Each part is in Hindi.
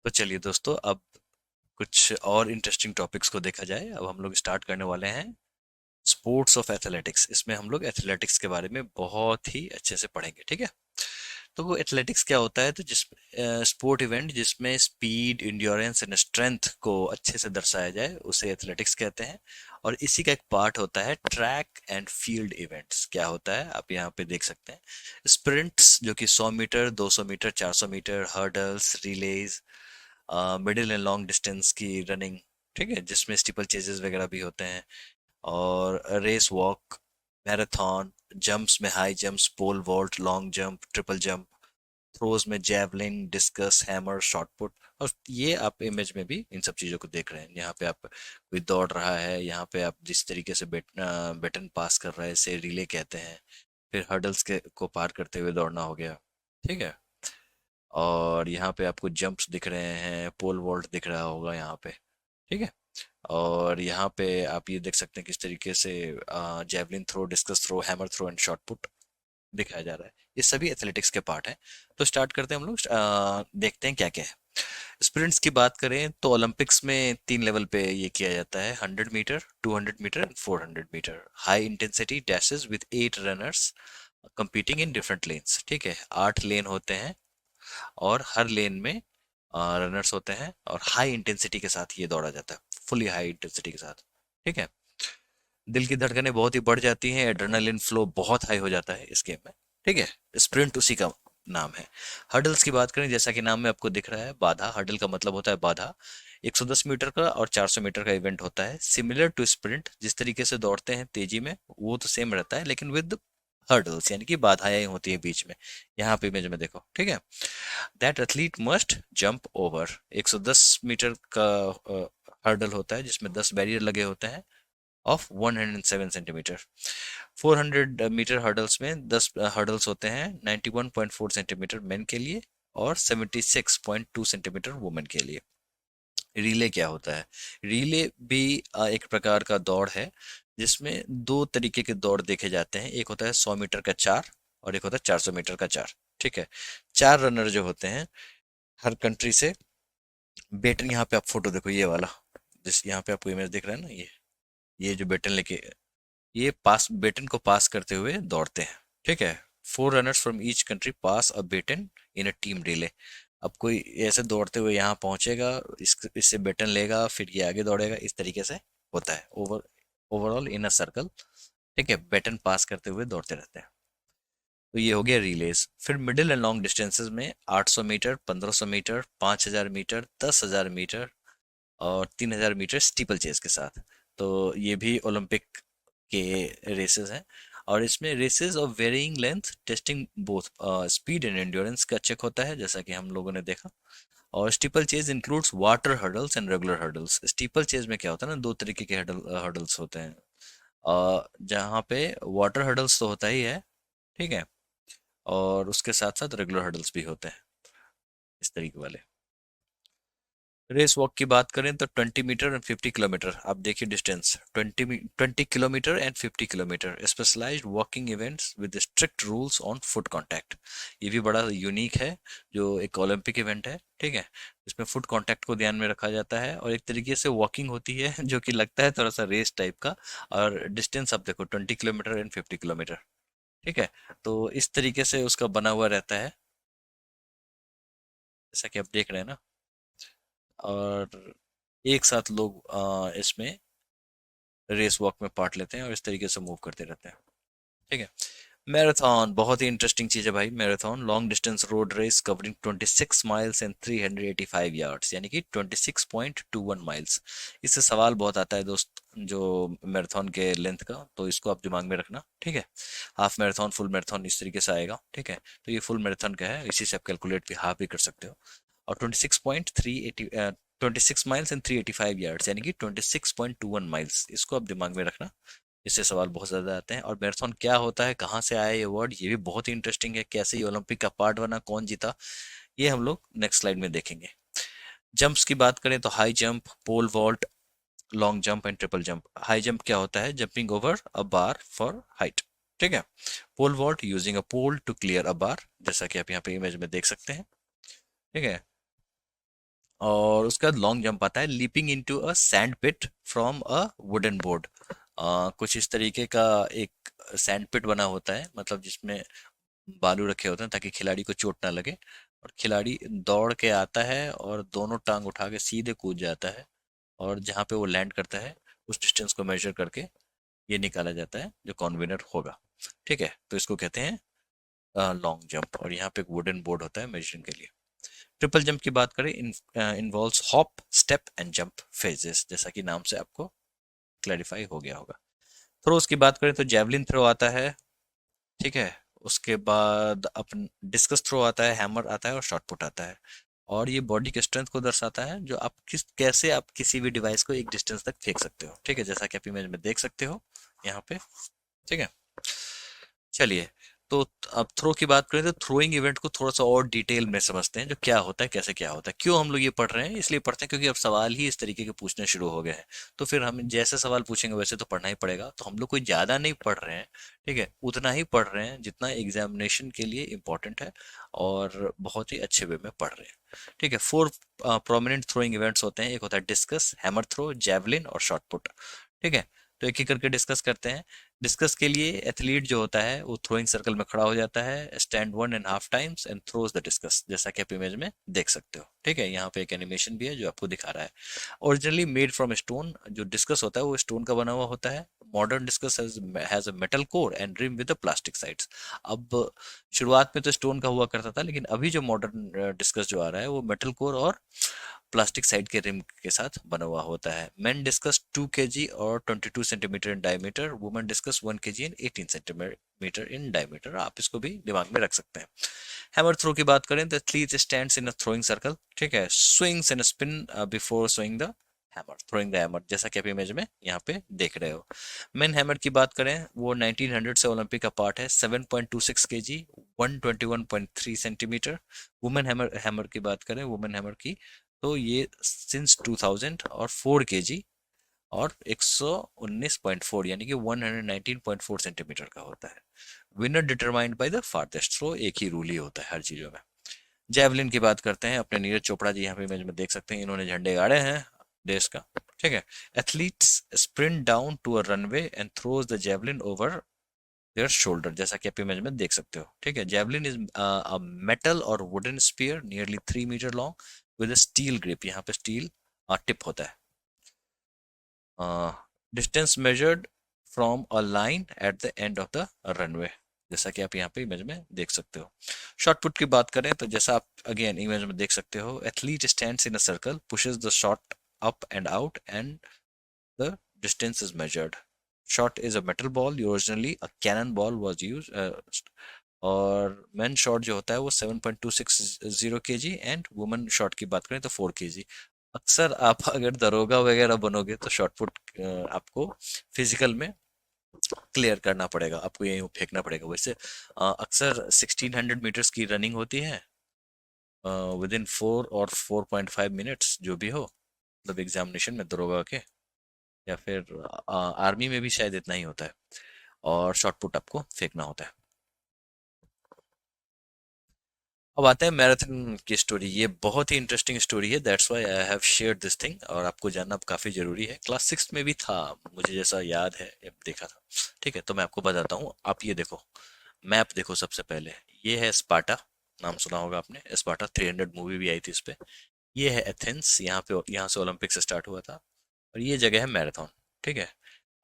तो चलिए दोस्तों, अब कुछ और इंटरेस्टिंग टॉपिक्स को देखा जाए। अब हम लोग स्टार्ट करने वाले हैं स्पोर्ट्स ऑफ एथलेटिक्स। इसमें हम लोग एथलेटिक्स के बारे में बहुत ही अच्छे से पढ़ेंगे, ठीक है। तो वो एथलेटिक्स क्या होता है? तो जिस स्पोर्ट इवेंट जिसमें स्पीड, इंड्योरेंस एंड स्ट्रेंथ को अच्छे से दर्शाया जाए उसे एथलेटिक्स कहते हैं। और इसी का एक पार्ट होता है ट्रैक एंड फील्ड इवेंट्स। क्या होता है आप यहाँ पे देख सकते हैं। स्प्रिंट्स जो कि 100 metre, 200 metre, 400 metre, hurdles, relays, middle and long distance की रनिंग, ठीक है, जिसमें स्टीपल चेजेस वगैरह भी होते हैं। और रेस वॉक, मैराथन, जंप्स में high jumps, pole vault, long jump, triple jump, throws में javelin, discus, hammer, shot put. और ये आप इमेज में भी इन सब चीजों को देख रहे हैं। यहाँ पे आप कोई दौड़ रहा है, यहाँ पे आप जिस तरीके से बैटन पास कर रहा है इसे रिले कहते हैं। फिर हर्डल्स के को पार करते हुए दौड़ना हो गया, ठीक है। और यहाँ पे आपको जंप्स दिख रहे हैं, पोल वॉल्ट दिख रहा होगा यहाँ पे, ठीक है। और यहाँ पे आप ये देख सकते हैं किस तरीके से javelin throw, discus throw, hammer throw and shot put दिखाया जा रहा है। ये सभी एथलेटिक्स के पार्ट हैं। तो स्टार्ट करते हैं हम लोग, देखते हैं क्या क्या है। स्प्रिंट्स की बात करें तो ओलंपिक्स में 3 लेवल पे ये किया जाता है: 100 metre, 200 metre and 400 metre. High intensity dashes with 8 runners competing in different lanes, ठीक है। 8 लेन होते हैं और हर लेन में रनर्स होते हैं और हाई इंटेंसिटी के साथ ये दौड़ा जाता है, फुली हाई इंटेंसिटी के साथ, ठीक है। दिल की धड़कनें बहुत ही बढ़ जाती हैं, एड्रेनालिन फ्लो बहुत हाई हो जाता है इस गेम में, ठीक है। स्प्रिंट उसी का नाम है। हर्डल्स की बात करें, जैसा कि नाम में आपको दिख रहा है, बाधा। हर्डल का मतलब होता है बाधा। 110 मीटर का और 400 मीटर का इवेंट होता है, सिमिलर टू स्प्रिंट। जिस तरीके से दौड़ते हैं तेजी में वो तो सेम रहता है, लेकिन विद हर्डल्स, यानी कि बाधाएं होती है बीच में। यहाँ पे इमेज में देखो, ठीक है। That athlete must jump over. 110 metre का हर्डल होता है जिसमें 10 बैरियर लगे होते हैं ऑफ 107 सेंटीमीटर। 400 मीटर हर्डल्स में 10 हर्डल्स होते हैं, 91.4 सेंटीमीटर मेन के लिए और 76.2 सेंटीमीटर वुमेन के लिए। रिले क्या होता है? रिले भी एक प्रकार का दौड़ है जिसमें दो तरीके के दौड़ देखे जाते हैं। एक होता है 100 मीटर का 4 और एक होता है 400 मीटर का 4, ठीक है। 4 रनर जो होते हैं हर कंट्री से। बेटन, यहाँ पे आप फोटो देखो, ये वाला जिस यहाँ पे आपको इमेज दिख रहा है ना, ये जो बेटन लेके, ये पास बेटन को पास करते हुए दौड़ते हैं, ठीक है। 4 runners from each country pass a baton in a team relay. अब कोई ऐसे दौड़ते हुए यहाँ पहुंचेगा, इससे बेटन लेगा, फिर ये आगे दौड़ेगा, इस तरीके से होता है ओवरऑल इन अ सर्कल, ठीक है। बेटन पास करते हुए दौड़ते रहते हैं। तो ये हो गया रिलेज। फिर मिडिल एंड लॉन्ग डिस्टेंसेस में 800 मीटर, 1500 मीटर, 5000 मीटर, 10,000 मीटर और 3000 मीटर स्टीपल चेस के साथ। तो ये भी ओलंपिक के रेसेस हैं। और इसमें races of varying length, testing both speed and endurance का चेक होता है, जैसा कि हम लोगों ने देखा। और steeplechase includes water hurdles and regular hurdles. Steeplechase में क्या होता है ना, दो तरीके के हर्डल्स होते हैं। जहाँ पे वाटर हर्डल्स तो होता ही है, ठीक है, और उसके साथ साथ रेगुलर हर्डल्स भी होते हैं, इस तरीके वाले। रेस वॉक की बात करें तो 20 मीटर एंड 50 किलोमीटर। आप देखिए distance, 20 kilometre and 50 kilometre. Specialised walking events with strict rules on foot contact. ये भी बड़ा यूनिक है, जो एक ओलंपिक इवेंट है, ठीक है। इसमें फुट कांटेक्ट को ध्यान में रखा जाता है और एक तरीके से वॉकिंग होती है जो कि लगता है थोड़ा सा रेस टाइप का। और डिस्टेंस आप देखो, 20 किलोमीटर एंड 50 किलोमीटर, ठीक है। तो इस तरीके से उसका बना हुआ रहता है, जैसा कि आप देख रहे हैं ना। और एक साथ लोग इसमें रेस वॉक में पार्ट लेते हैं और इस तरीके से मूव करते रहते हैं, ठीक है। मैराथन बहुत ही इंटरेस्टिंग चीज है भाई। Marathon long distance road race covering 26 miles and 385 yards, यानी कि 26.21 माइल्स। इससे सवाल बहुत आता है दोस्त, जो मैराथन के लेंथ का, तो इसको आप दिमाग में रखना, ठीक है। हाफ मैराथन, फुल मैराथन इस तरीके से आएगा, ठीक है। तो ये फुल मैराथन का है, इसी से आप कैलकुलेट भी हाफ भी कर सकते हो। और 26 माइल्स एंड 385 यार्ड्स, यानी कि 26.21 माइल्स, इसको आप दिमाग में रखना। इससे सवाल बहुत ज्यादा आते हैं। और मैराथन क्या होता है, कहाँ से आया ये वर्ड, ये भी बहुत ही इंटरेस्टिंग है। कैसे ये ओलंपिक का पार्ट बना, कौन जीता, ये हम लोग नेक्स्ट स्लाइड में देखेंगे। जंप्स की बात करें तो high jump, pole vault, long jump and triple jump. High jump क्या होता है? Jumping over a bar for height, ठीक है। Pole vault, using a pole to clear a bar, जैसा कि आप यहाँ पे इमेज में देख सकते हैं, ठीक है। और उसके बाद लॉन्ग जंप आता है, leaping into a sand pit from a wooden board. कुछ इस तरीके का एक सैंड पिट बना होता है, मतलब जिसमें बालू रखे होते हैं ताकि खिलाड़ी को चोट ना लगे, और खिलाड़ी दौड़ के आता है और दोनों टांग उठा के सीधे कूद जाता है, और जहाँ पे वो लैंड करता है उस डिस्टेंस को मेजर करके ये निकाला जाता है जो कॉन्वेनर होगा। ठीक है, तो इसको कहते हैं लॉन्ग जंप, और यहाँ पे एक वुडन बोर्ड होता है मेजरिंग के लिए। ट्रिपल जंप की बात करें, involves hop, step and jump phases, जैसा कि नाम से आपको क्लैरिफाई हो गया होगा। थ्रोस की बात करें तो जेवलिन थ्रो आता है, ठीक है। उसके बाद अपन डिस्कस थ्रो आता है, हैमर आता है और शॉट पुट आता है। और ये बॉडी के स्ट्रेंथ को दर्शाता है, जो आप कैसे आप किसी भी डिवाइस को एक डिस्टेंस तक फेंक सकते हो, ठीक है, जैसा कि आप इमेज में देख सकते हो यहाँ पे। ठीक है, चलिए। तो अब थ्रो की बात करें तो थ्रोइंग इवेंट को थोड़ा सा और डिटेल में समझते हैं, जो क्या होता है, कैसे क्या होता है, क्यों हम लोग ये पढ़ रहे हैं। इसलिए पढ़ते हैं क्योंकि अब सवाल ही इस तरीके के पूछने शुरू हो गए हैं। तो फिर हम जैसे सवाल पूछेंगे वैसे तो पढ़ना ही पड़ेगा, तो हम लोग कोई ज्यादा नहीं पढ़ रहे हैं, ठीक है, उतना ही पढ़ रहे हैं जितना एग्जामिनेशन के लिए इम्पोर्टेंट है, और बहुत ही अच्छे वे में पढ़ रहे हैं। ठीक है, 4 प्रोमिनेंट थ्रोइंग इवेंट्स होते हैं। एक होता है डिस्कस, हैमर थ्रो, जेवलिन और शॉट पुट। ठीक है, तो एक एक करके डिस्कस करते हैं। डिस्कस के लिए एथलीट जो होता है वो थ्रोइंग सर्कल में खड़ा हो जाता है, stand 1.5 times and throws the discuss, जैसा कि आप इमेज में देख सकते हो। ठीक है, यहाँ पे एक एनिमेशन भी है जो आपको दिखा रहा है। ओरिजिनली मेड फ्रॉम स्टोन, जो डिस्कस होता है वो स्टोन का बना हुआ होता है। Modern discus has a metal core and rim with plastic sides. अब शुरुआत में तो स्टोन का हुआ करता था, लेकिन अभी जो मॉडर्न डिस्कस जो आ रहा है वो मेटल कोर और प्लास्टिक साइड के रिम के साथ बना हुआ होता है। मेन डिस्कस 2 kg और 22 centimetre in diameter, women discuss 1 kg and 18 centimetre in diameter. आप इसको भी दिमाग में रख सकते हैं। हैमर थ्रो की बात करें तो एथलीट स्टैंड्स इन अ थ्रोइंग सर्कल, ठीक है, swings and spin before swing the hammer, throwing the hammer, जैसा कि आप इमेज में यहाँ पे देख रहे हो। मेन हैमर की बात करें, वो 1900 से ओलंपिक का पार्ट है, 7.26 kg, 121.3 centimetre. Women hammer hammer की बात करें, वुमेन हैमर की, तो ये सिंस 2000 और 4 kg और 119.4 यानी कि 119.4 सेंटीमीटर का होता है। Winner determined by the farthest throw, एक ही रूल ही होता है हर चीजों में। जेवलिन की बात करते हैं, अपने नीरज चोपड़ा जी यहाँ पे इमेज में देख सकते हैं, इन्होंने झंडे गाड़े हैं देश का। ठीक है, athletes sprint down to a runway and throws the javelin over their shoulder, जैसा कि आप इमेज में देख सकते हो। ठीक है, जेवलिन इज अ मेटल और wooden spear nearly 3 metre long with a steel grip, यहाँ पे स्टील टिप होता है। Distance measured from a line at the end of the runway, जैसा कि आप यहाँ पे इमेज में देख सकते हो। शॉट पुट की बात करें तो जैसा आप अगेन इमेज में देख सकते हो, athlete stands in a circle, pushes the shot up and out and the distance is measured. Shot is a metal ball. Originally, a cannonball was used. और मेन शॉट जो होता है वो 7.260 kg, एंड वुमेन शॉट की बात करें तो 4 kg। अक्सर आप अगर दरोगा वगैरह बनोगे तो शॉट पुट आपको फिजिकल में क्लियर करना पड़ेगा, आपको यहीं फेंकना पड़ेगा। वैसे अक्सर 1600 मीटर्स की रनिंग होती है विद इन 4 और 4.5 मिनट्स, जो भी हो, मतलब एग्जामिनेशन में दरोगा के, या फिर आर्मी में भी शायद इतना ही होता है, और शॉट पुट आपको फेंकना होता है। अब आते हैं मैराथन की स्टोरी। ये बहुत ही इंटरेस्टिंग स्टोरी है, that's why I have shared this thing, और आपको जानना अब काफी जरूरी है। क्लास 6 में भी था, मुझे जैसा याद है, जब देखा था। ठीक है, तो मैं आपको बताता हूँ। आप ये देखो, मैप देखो सबसे पहले। ये है स्पार्टा, नाम सुना होगा आपने, स्पार्टा 300 मूवी भी आई थी इस पे। ये है एथेंस, यहाँ पे, यहाँ से ओलंपिक स्टार्ट हुआ था। और ये जगह है मैराथन। ठीक है,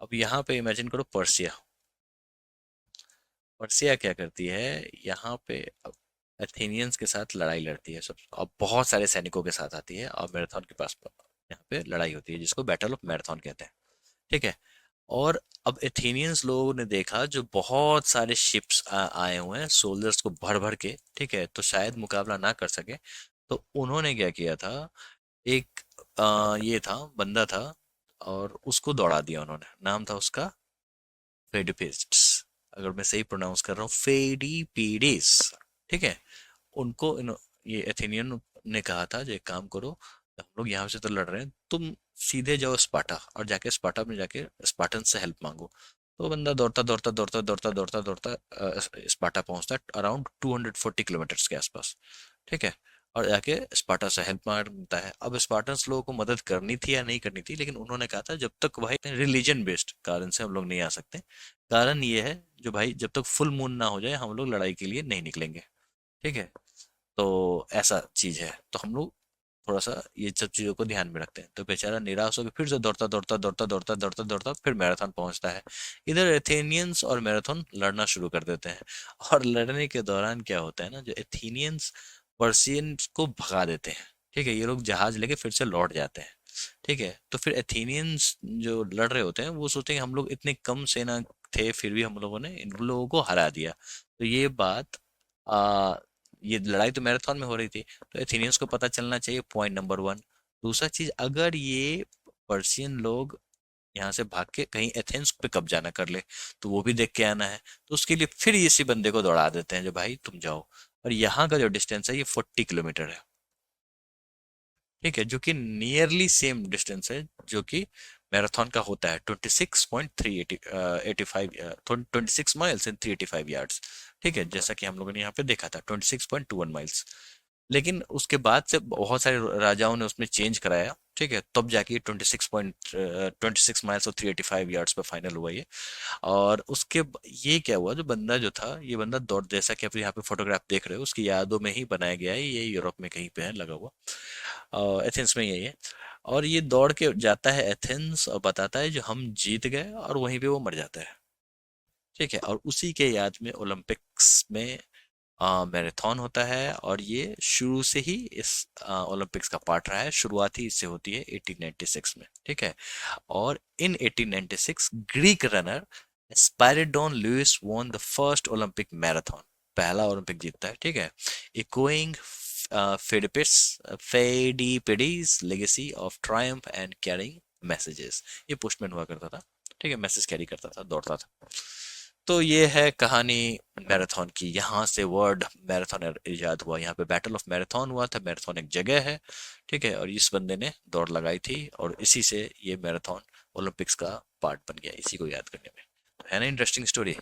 अब यहाँ पे इमेजिन करो पर्सिया। पर्सिया क्या करती है, यहाँ पे एथेनियंस के साथ लड़ाई लड़ती है सब, और बहुत सारे सैनिकों के साथ आती है, और मैराथन के पास यहाँ पे लड़ाई होती है, जिसको बैटल ऑफ मैराथन कहते हैं। ठीक है, और अब एथेनियंस लोगों ने देखा जो बहुत सारे शिप्स आए हुए हैं सोल्जर्स को भर भर के, ठीक है, तो शायद मुकाबला ना कर सके। तो उन्होंने क्या किया था, एक ये था, बंदा था, और उसको दौड़ा दिया उन्होंने। नाम था उसका फेडिपिस्ट्स, अगर मैं सही प्रोनाउंस कर रहा हूँ, फेडिपीडिस। ठीक है, उनको ये एथेनियन ने कहा था, जो एक काम करो, हम लोग यहाँ से तो लड़ रहे हैं, तुम सीधे जाओ स्पार्टा, और जाके स्पार्टा में जाके स्पार्टन से हेल्प मांगो। तो बंदा दौड़ता दौड़ता दौड़ता दौड़ता दौड़ता दौड़ता स्पार्टा पहुंचता है, अराउंड 240 किलोमीटर के आसपास। ठीक है, और जाके स्पार्टा से हेल्प मांगता है। अब स्पार्टन्स लोगों को मदद करनी थी या नहीं करनी थी, लेकिन उन्होंने कहा था जब तक भाई रिलीजन बेस्ड कारण से हम लोग नहीं आ सकते। कारण ये है जो भाई, जब तक फुल मून ना हो जाए हम लोग लड़ाई के लिए नहीं निकलेंगे। ठीक है, तो ऐसा चीज है, तो हम लोग थोड़ा सा ये सब चीजों को ध्यान में रखते हैं। तो बेचारा निराश होकर फिर से दौड़ता दौड़ता दौड़ता दौड़ता दौड़ता दौड़ता फिर मैराथन पहुंचता है। इधर एथेनियंस और मैराथन लड़ना शुरू कर देते हैं। और लड़ने के दौरान क्या होता है ना, जो एथेनियंस पर्सियंस को भगा देते हैं। ठीक है, ये लोग जहाज लेके फिर से लौट जाते हैं। ठीक है, तो फिर एथेनियंस जो लड़ रहे होते हैं वो सोचते हैं कि हम लोग इतने कम सेना थे, फिर भी हम लोगों ने इन लोगों को हरा दिया। तो ये बात, आ, ये लड़ाई तो मैराथन में हो रही थी, तो एथेनियंस को पता चलना चाहिए, पॉइंट नंबर वन। दूसरा चीज, अगर ये पर्शियन लोग यहाँ से भाग के कहीं एथेंस पे कब्जा ना कर ले, तो वो भी देख के आना है। तो उसके लिए फिर इसी बंदे को दौड़ा देते हैं, जो भाई तुम जाओ। और यहाँ का जो डिस्टेंस है ये 40 किलोमीटर है। ठीक है, जो कि नियरली सेम डिस्टेंस है जो कि मैराथन का होता है, 26.385 ठीक है, जैसा कि हम लोगों ने यहाँ पे देखा था 26.21 माइल्स। लेकिन उसके बाद से बहुत सारे राजाओं ने उसमें चेंज कराया। ठीक है, तब जाके 26 माइल्स और 385 यार्ड्स पे फाइनल हुआ ये। और ये क्या हुआ, जो बंदा जो था, ये बंदा दौड़, जैसा कि आप यहाँ पे फोटोग्राफ देख रहे हो, उसकी यादों में ही बनाया गया है, ये यूरोप में कहीं पे है लगा हुआ, एथेंस में ही है ये। और ये दौड़ के जाता है एथेंस और बताता है जो हम जीत गए, और वहीं पे वो मर जाता है। ठीक है, और उसी के याद में ओलंपिक्स में मैराथन होता है, और ये शुरू से ही इस ओलंपिक्स का पार्ट रहा है। शुरुआत ही इससे होती है 1896 में। ठीक है, और in 1896 Greek runner Spyridon Louis won the first Olympic marathon, पहला ओलंपिक जीतता है। ठीक है, echoing Pheidippides legacy of triumph and carrying messages. ये पोस्टमैन हुआ करता था। ठीक है, मैसेज कैरी करता था, दौड़ता था। तो ये है कहानी मैराथन की। यहाँ से वर्ड मैराथन इजाद हुआ, यहाँ पे बैटल ऑफ मैराथन हुआ था। मैराथन एक जगह है। ठीक है, और इस बंदे ने दौड़ लगाई थी, और इसी से ये मैराथन ओलंपिक्स का पार्ट बन गया, इसी को याद करने में। है ना इंटरेस्टिंग स्टोरी।